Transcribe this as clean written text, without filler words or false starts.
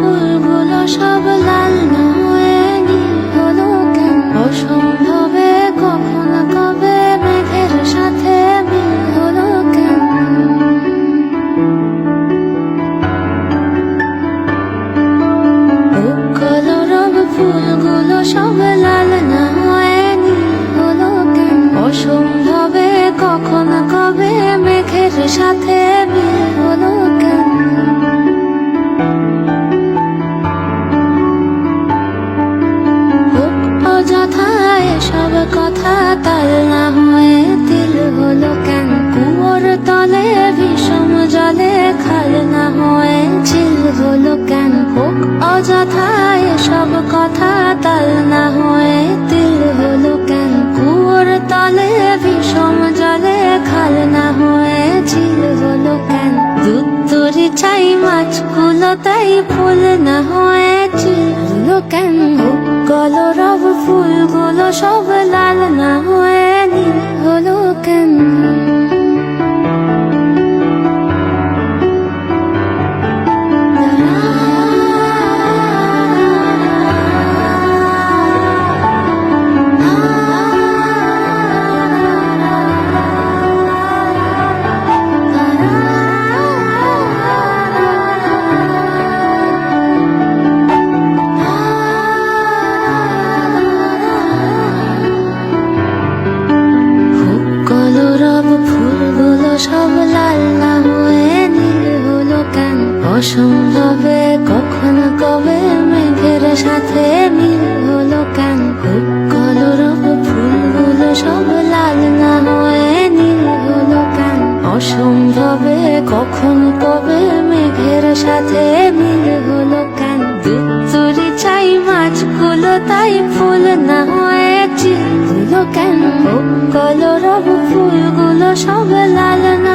ফুলগুলো সব লাল না হয়ে নীল হলো কেন? অসম্ভবে কখন কবে মেঘের সাথে মিল হলো কেন? কলরব ফুলগুলো সব লাল না হয়ে নীল হলো কেন? অসম্ভবে কখন কবে মেঘের সাথে মিল হলো কেন? অযথা এসব কথা তাল না হয়ে তিল হলো কেন? কুয়োর তলে বিষম জলে খাল না হয়ে চিল হলো কেন? অযথা এসব কথা তাল না হয়ে তিল হলো কেন? কুয়োর তলে বিষম জলে খাল না হয়ে চিল হলো কেন? দুধ তরি চাই মাছগুলো তাই ফুল না হয়ে চিল হলো কেন? কলরব ফুলগুলো সব লাল না হয়ে নীল হলো কেন? কলরব ফুলগুলো সব লাল না হয়ে নীল হলো কেন? অসম্ভবে কখন কবে মেঘের সাথে মিল হলো কেন? কলরব ফুলগুলো সব লাল না হয়ে নীল হলো কেন? অসম্ভবে কখন কবে মেঘের সাথে মিল হলো কেন? দুধ তরি চাই মাছগুলো তাই ফুল না হয়ে চিল হলো কেন? কলরব ফুলগুলো সব লাল না